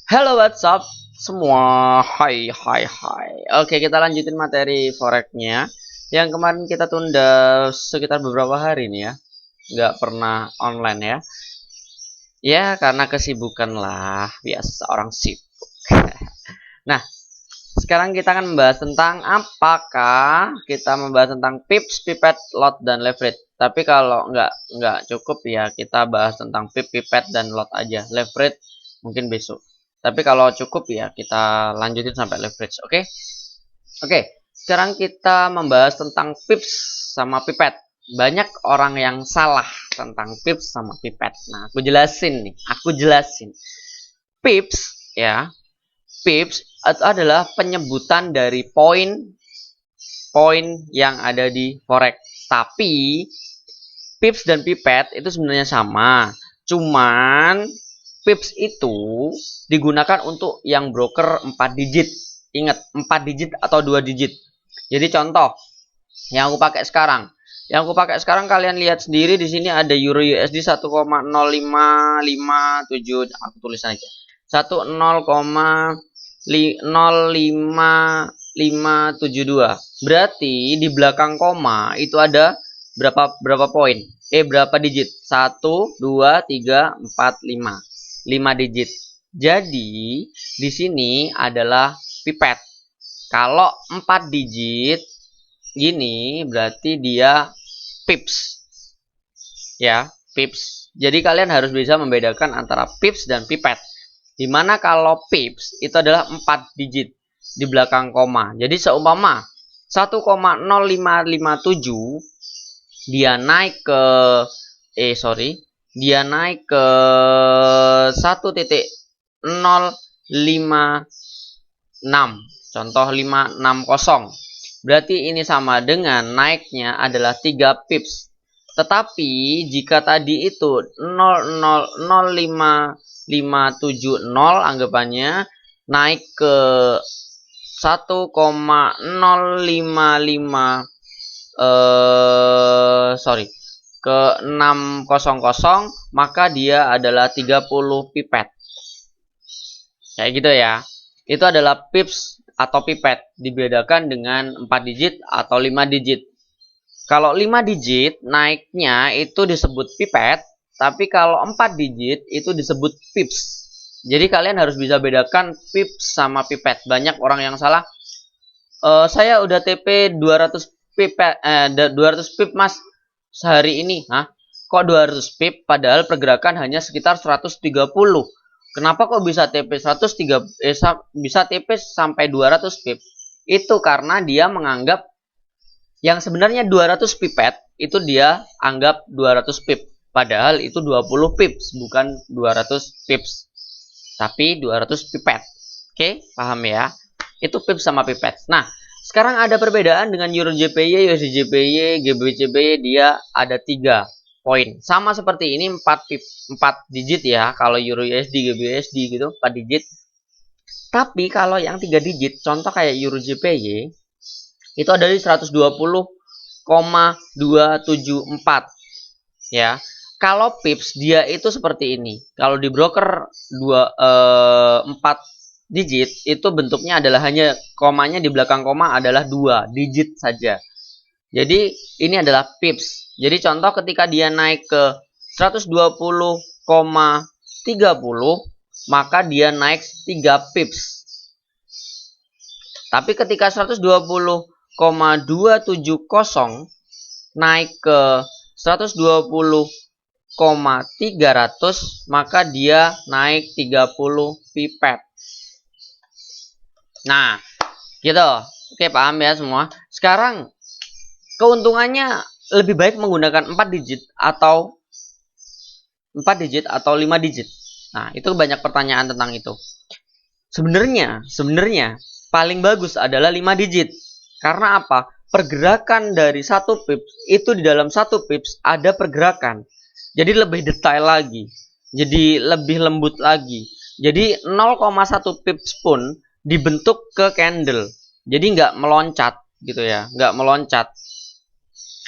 Halo, what's up semua? Hai, hai, hai. Oke, kita lanjutin materi foreknya. Yang kemarin kita tunda sekitar beberapa hari nih ya. Nggak pernah online ya. Ya, karena kesibukan lah. Biasa orang sibuk. Nah, sekarang kita akan membahas tentang apakah kita membahas tentang pips, pipet, lot, dan leverage. Tapi kalau nggak cukup ya kita bahas tentang pip, pipet, dan lot aja. Leverage mungkin besok. Tapi kalau cukup ya kita lanjutin sampai leverage. Oke? Oke. Sekarang kita membahas tentang pips sama pipet. Banyak orang yang salah tentang pips sama pipet. Nah, aku jelasin nih. Aku jelasin. Pips ya, pips itu adalah penyebutan dari poin yang ada di forex. Tapi pips dan pipet itu sebenarnya sama. Cuman pips itu digunakan untuk yang broker 4 digit. Ingat, 4 digit atau 2 digit. Jadi contoh yang aku pakai sekarang. Yang aku pakai sekarang kalian lihat sendiri di sini ada Euro USD 1,05557. Aku tulis aja. 1,05572. Berarti di belakang koma itu ada berapa poin? Berapa digit? 1 2 3 4 5. 5 digit. Jadi di sini adalah pipet. Kalau 4 digit gini berarti dia pips. Ya, pips. Jadi kalian harus bisa membedakan antara pips dan pipet. Dimana kalau pips itu adalah 4 digit di belakang koma. Jadi seumpama 1,0557 dia naik ke dia naik ke 1,056. Contoh 560. Berarti ini sama dengan naiknya adalah 3 pips. Tetapi jika tadi itu 0,05570 anggapannya naik ke 1,055 ke 600, maka dia adalah 30 pipet. Kayak gitu ya. Itu adalah pips atau pipet, dibedakan dengan 4 digit atau 5 digit. Kalau 5 digit naiknya itu disebut pipet, tapi kalau 4 digit itu disebut pips. Jadi kalian harus bisa bedakan pips sama pipet. Banyak orang yang salah. Saya udah TP 200 pipet 200 pip Mas sehari ini. Hah? Kok 200 pip padahal pergerakan hanya sekitar 130. Kenapa kok bisa TP 103 bisa TP sampai 200 pip? Itu karena dia menganggap yang sebenarnya 200 pipet itu dia anggap 200 pip. Padahal itu 20 pips, bukan 200 pips. Tapi 200 pipet. Oke, paham ya? Itu pips sama pipet. Nah, sekarang ada perbedaan dengan Euro JPY, USD JPY, GBP JPY, dia ada 3 poin. Sama seperti ini 4 digit ya. Kalau Euro USD, GBP USD gitu 4 digit. Tapi kalau yang 3 digit, contoh kayak Euro JPY, itu ada di 120,274 ya. Kalau pips dia itu seperti ini. Kalau di broker 4 digit itu bentuknya adalah hanya komanya di belakang koma adalah 2 digit saja. Jadi ini adalah pips. Jadi contoh ketika dia naik ke 120,30 maka dia naik 3 pips. Tapi ketika 120,270 naik ke 120,300 maka dia naik 30 pipet. Nah, gitu. Oke, paham ya semua. Sekarang keuntungannya lebih baik menggunakan 4 digit atau 5 digit. Nah, itu banyak pertanyaan tentang itu. Sebenarnya paling bagus adalah 5 digit. Karena apa? Pergerakan dari 1 pips itu di dalam 1 pips ada pergerakan. Jadi lebih detail lagi. Jadi lebih lembut lagi. Jadi 0,1 pips pun dibentuk ke candle. Jadi nggak meloncat gitu ya. Nggak meloncat.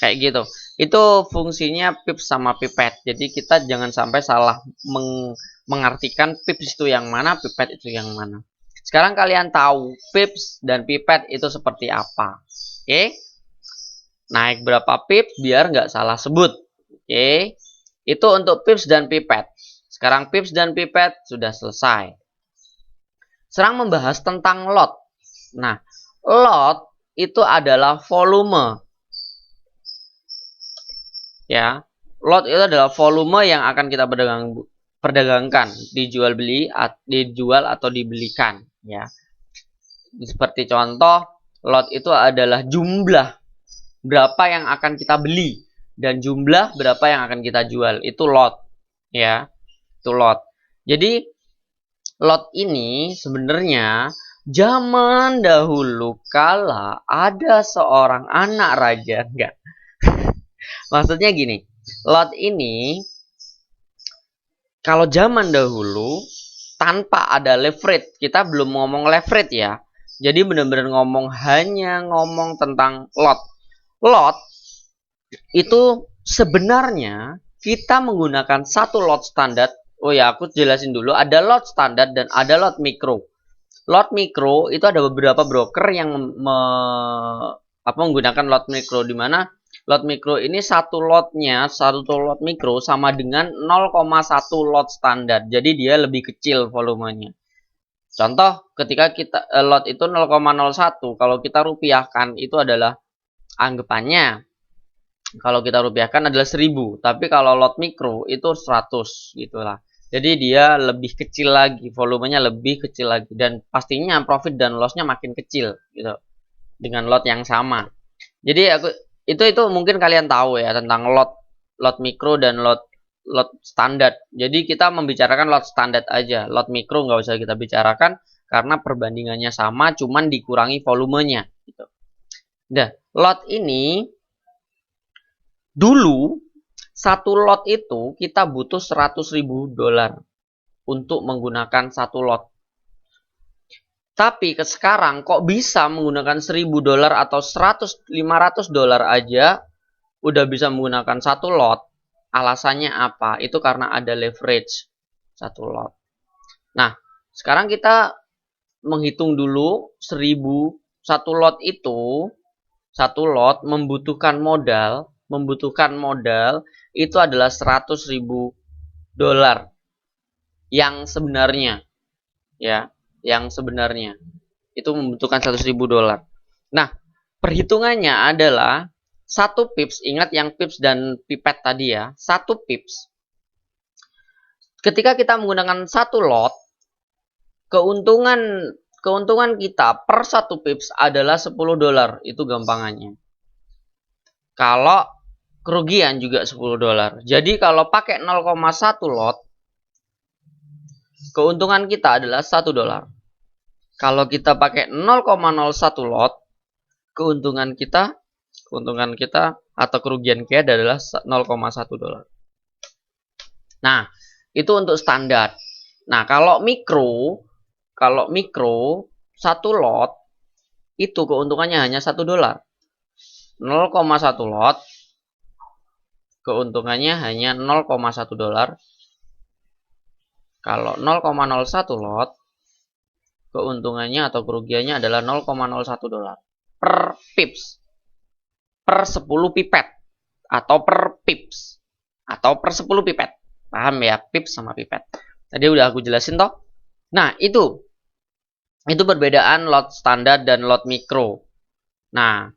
Kayak gitu. Itu fungsinya pips sama pipet. Jadi kita jangan sampai salah mengartikan pips itu yang mana, pipet itu yang mana. Sekarang kalian tahu pips dan pipet itu seperti apa. Oke? Naik berapa pips biar nggak salah sebut. Oke? Itu untuk pips dan pipet. Sekarang pips dan pipet sudah selesai. Sekarang membahas tentang lot. Nah, lot itu adalah volume. Ya, lot itu adalah volume yang akan kita perdagangkan, dijual atau dibelikan, ya. Seperti contoh, lot itu adalah jumlah berapa yang akan kita beli dan jumlah berapa yang akan kita jual. Itu lot, ya. Itu lot. Jadi lot ini sebenarnya zaman dahulu kala ada seorang anak raja, enggak. Maksudnya gini, lot ini kalau zaman dahulu tanpa ada leverage, kita belum ngomong leverage ya. Jadi benar-benar hanya ngomong tentang lot. Lot itu sebenarnya kita menggunakan satu lot standar. Oh ya, aku jelasin dulu. Ada lot standar dan ada lot mikro. Lot mikro itu ada beberapa broker yang menggunakan lot mikro, di mana lot mikro ini satu lot mikro sama dengan 0,1 lot standar. Jadi dia lebih kecil volumenya. Contoh, ketika lot itu 0,01, kalau kita rupiahkan itu adalah anggapannya. Kalau kita rupiahkan adalah 1000, tapi kalau lot mikro itu 100 gitulah. Jadi dia lebih kecil lagi, volumenya lebih kecil lagi, dan pastinya profit dan lossnya makin kecil gitu dengan lot yang sama. Jadi itu mungkin kalian tahu ya tentang lot mikro dan lot standar. Jadi kita membicarakan lot standar aja, lot mikro nggak usah kita bicarakan karena perbandingannya sama, cuman dikurangi volumenya gitu. Nah, lot ini dulu satu lot itu kita butuh $100.000 untuk menggunakan satu lot. Tapi sekarang kok bisa menggunakan $1.000 atau $500 aja udah bisa menggunakan satu lot? Alasannya apa? Itu karena ada leverage satu lot. Nah, sekarang kita menghitung dulu 1.000 satu lot itu, satu lot membutuhkan modal itu adalah $100.000 yang sebenarnya, ya. Yang sebenarnya itu membutuhkan $100.000. Nah, perhitungannya adalah satu pips, ingat yang pips dan pipet tadi ya, satu pips. Ketika kita menggunakan satu lot, keuntungan kita per satu pips adalah $10. Itu gampangannya. Kalau kerugian juga $10. Jadi kalau pakai 0,1 lot, keuntungan kita adalah $1. Kalau kita pakai 0,01 lot, keuntungan kita atau kerugian kita adalah $0,1. Nah, itu untuk standar. Nah, kalau mikro satu lot itu keuntungannya hanya $1. 0,1 lot keuntungannya hanya $0,1. Kalau 0,01 lot, keuntungannya atau kerugiannya adalah $0,01 per pips, per 10 pipet, atau per pips, atau per 10 pipet. Paham ya, pips sama pipet. Tadi udah aku jelasin toh. Nah, itu perbedaan lot standar dan lot mikro. Nah,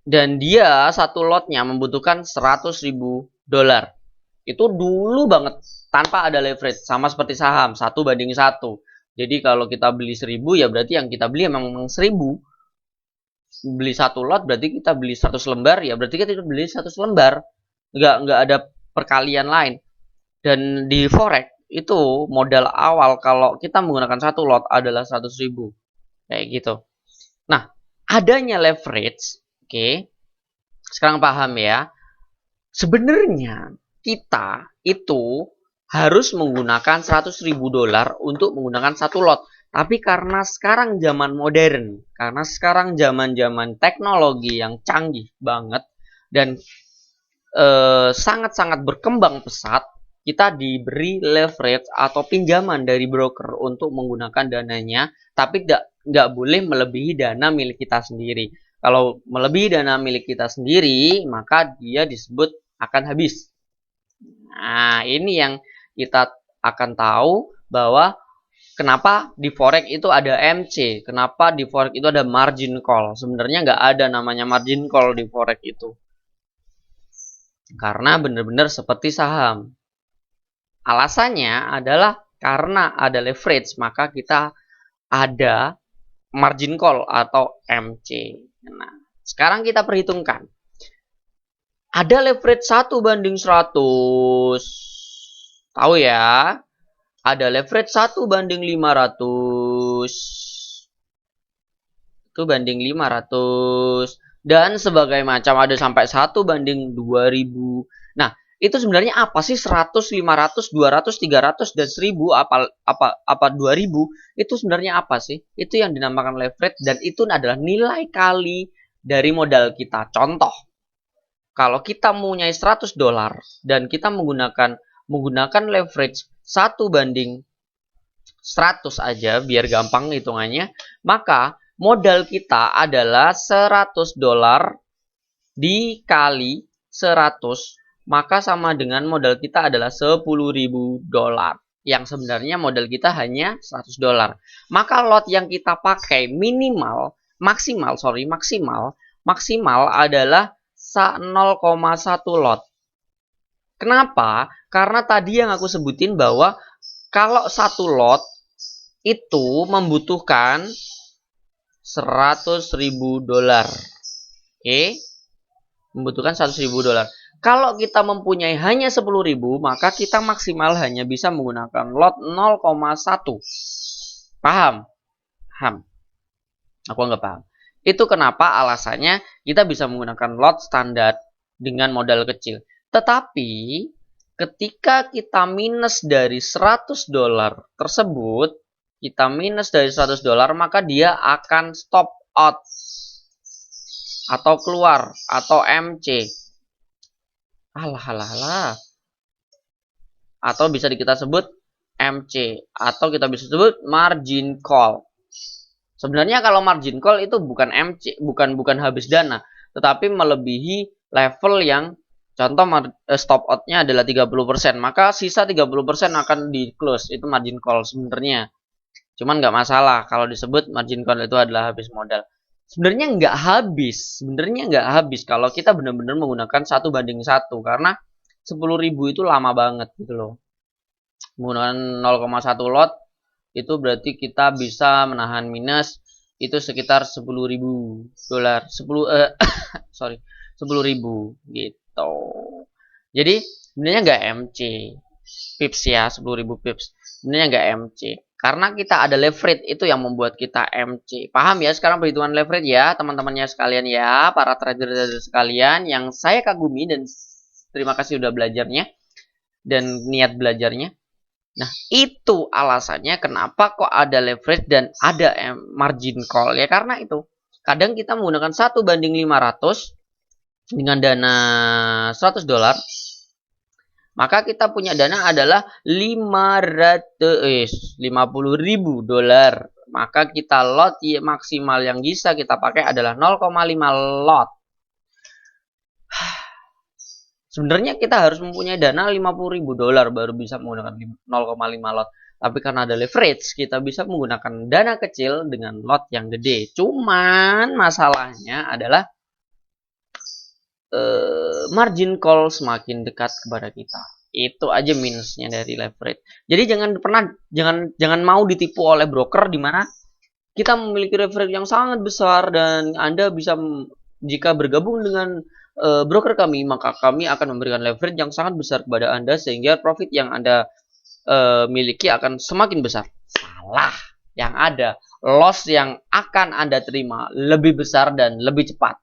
dan dia satu lotnya membutuhkan $100.000. Itu dulu banget, tanpa ada leverage, sama seperti saham, 1:1. Jadi kalau kita beli 1.000 ya berarti yang kita beli memang 1.000. Beli satu lot berarti kita beli 100 lembar, ya berarti kita beli 100 lembar. Nggak ada perkalian lain. Dan di forex itu modal awal kalau kita menggunakan satu lot adalah 100.000. Kayak gitu. Nah, adanya leverage, oke. Sekarang paham ya. Sebenarnya kita itu harus menggunakan $100.000 untuk menggunakan satu lot. Tapi karena sekarang zaman modern, karena sekarang zaman teknologi yang canggih banget dan sangat-sangat berkembang pesat, kita diberi leverage atau pinjaman dari broker untuk menggunakan dananya, tapi nggak boleh melebihi dana milik kita sendiri. Kalau melebihi dana milik kita sendiri, maka dia disebut akan habis. Nah, ini yang kita akan tahu bahwa kenapa di forex itu ada MC, kenapa di forex itu ada margin call. Sebenarnya nggak ada namanya margin call di forex itu. Karena benar-benar seperti saham. Alasannya adalah karena ada leverage, maka kita ada margin call atau MC. Nah, sekarang kita perhitungkan. Ada leverage 1:100. Tahu ya? Ada leverage 1:500. Itu banding 500. Dan sebagai macam ada sampai 1:2000. Nah, itu sebenarnya apa sih 100, 500, 200, 300 dan 1000 apa 2000? Itu sebenarnya apa sih? Itu yang dinamakan leverage dan itu adalah nilai kali dari modal kita. Contoh, kalau kita mempunyai $100 dan kita menggunakan leverage 1:100 aja biar gampang hitungannya, maka modal kita adalah $100 dikali 100, maka sama dengan modal kita adalah $10.000. Yang sebenarnya modal kita hanya $100. Maka lot yang kita pakai maksimal adalah 0,1 lot. Kenapa? Karena tadi yang aku sebutin bahwa kalau satu lot itu membutuhkan $100.000. Oke? Membutuhkan $100.000. Kalau kita mempunyai hanya 10.000, maka kita maksimal hanya bisa menggunakan lot 0,1. Paham? Paham? Aku nggak paham. Itu kenapa alasannya kita bisa menggunakan lot standar dengan modal kecil. Tetapi ketika kita minus dari $100 tersebut, maka dia akan stop out atau keluar atau MC. Atau bisa kita sebut MC atau kita bisa sebut margin call. Sebenarnya kalau margin call itu bukan MC, bukan habis dana, tetapi melebihi level yang contoh stop out-nya adalah 30%, maka sisa 30% akan di close. Itu margin call sebenarnya. Cuman nggak masalah kalau disebut margin call itu adalah habis modal. Sebenarnya nggak habis kalau kita benar-benar menggunakan 1:1 karena 10.000 itu lama banget gitu loh. Menggunakan 0,1 lot itu berarti kita bisa menahan minus itu sekitar $10.000. 10.000 gitu. Jadi sebenarnya nggak MC pips ya, 10.000 pips. Sebenarnya nggak MC. Karena kita ada leverage itu yang membuat kita MC. Paham ya sekarang perhitungan leverage ya teman-temannya sekalian ya, para trader sekalian yang saya kagumi dan terima kasih udah belajarnya dan niat belajarnya. Nah, itu alasannya kenapa kok ada leverage dan ada margin call. Ya karena itu. Kadang kita menggunakan 1:500 dengan dana $100. Maka kita punya dana adalah $50.000. Maka kita lot maksimal yang bisa kita pakai adalah 0,5 lot. Sebenarnya kita harus mempunyai dana $50.000 baru bisa menggunakan 0,5 lot. Tapi karena ada leverage, kita bisa menggunakan dana kecil dengan lot yang gede. Cuman masalahnya adalah margin call semakin dekat kepada kita. Itu aja minusnya dari leverage. Jadi jangan mau ditipu oleh broker di mana kita memiliki leverage yang sangat besar dan Anda bisa jika bergabung dengan broker kami, maka kami akan memberikan leverage yang sangat besar kepada Anda sehingga profit yang Anda miliki akan semakin besar. Salah. Yang ada loss yang akan Anda terima lebih besar dan lebih cepat.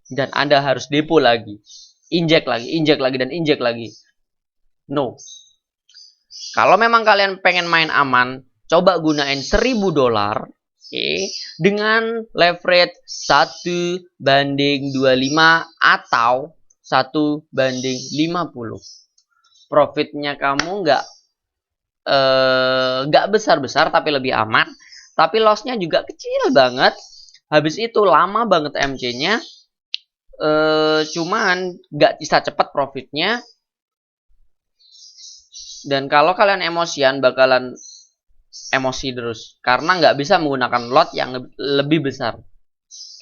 Dan Anda harus depo lagi. Injek lagi, dan injek lagi. No. Kalau memang kalian pengen main aman, coba gunain $1.000 dengan leverage 1:25 atau 1:50. profitnya kamu nggak besar-besar tapi lebih aman, tapi lossnya juga kecil banget. Habis itu lama banget MC-nya, cuman nggak bisa cepet profitnya. Dan kalau kalian emosian bakalan emosi terus karena nggak bisa menggunakan lot yang lebih besar,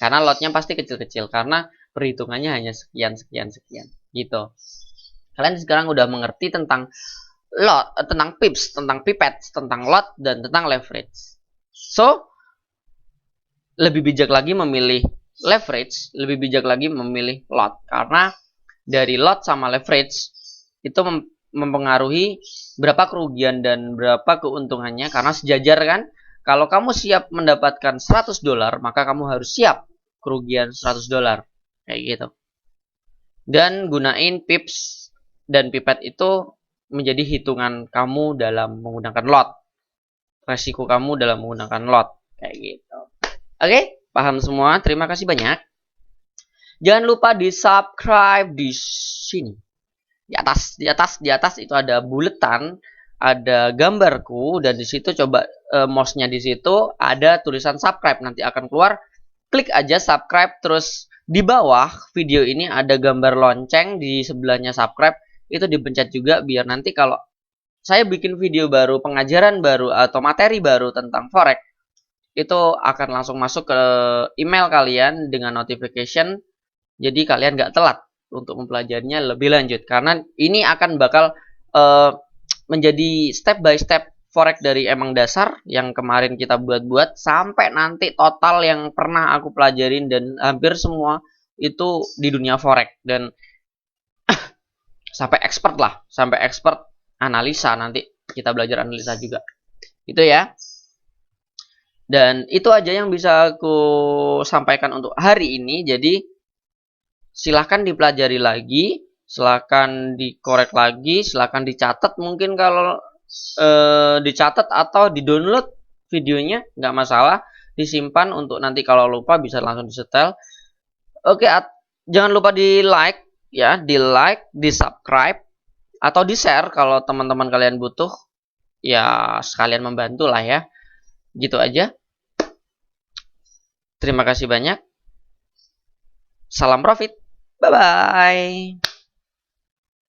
karena lotnya pasti kecil-kecil karena perhitungannya hanya sekian gitu. Kalian sekarang udah mengerti tentang lot, tentang pips, tentang pipet, tentang lot, dan tentang leverage. So lebih bijak lagi memilih leverage, lebih bijak lagi memilih lot, karena dari lot sama leverage itu mempengaruhi berapa kerugian dan berapa keuntungannya, karena sejajar kan. Kalau kamu siap mendapatkan $100, maka kamu harus siap kerugian $100, kayak gitu. Dan gunain pips dan pipet itu menjadi hitungan kamu dalam menggunakan lot, resiko kamu dalam menggunakan lot, kayak gitu. Oke, paham semua? Terima kasih banyak. Jangan lupa di subscribe di sini. Di atas itu ada buletan, ada gambarku, dan di situ coba mouse-nya di situ ada tulisan subscribe, nanti akan keluar. Klik aja subscribe, terus di bawah video ini ada gambar lonceng, di sebelahnya subscribe, itu dipencet juga biar nanti kalau saya bikin video baru, pengajaran baru atau materi baru tentang forex, itu akan langsung masuk ke email kalian dengan notification. Jadi kalian nggak telat untuk mempelajarinya lebih lanjut, karena ini akan bakal menjadi step by step forex dari emang dasar yang kemarin kita buat sampai nanti total yang pernah aku pelajarin, dan hampir semua itu di dunia forex, dan sampai expert lah, sampai expert analisa. Nanti kita belajar analisa juga itu ya. Dan itu aja yang bisa aku sampaikan untuk hari ini. Jadi silahkan dipelajari lagi, silahkan dikorek lagi, silahkan dicatat, mungkin kalau dicatat atau di-download videonya nggak masalah, disimpan untuk nanti kalau lupa bisa langsung disetel. Oke, jangan lupa di like ya, di like, di subscribe, atau di share kalau teman-teman kalian butuh, ya sekalian membantu lah ya. Gitu aja. Terima kasih banyak. Salam profit. Bye bye.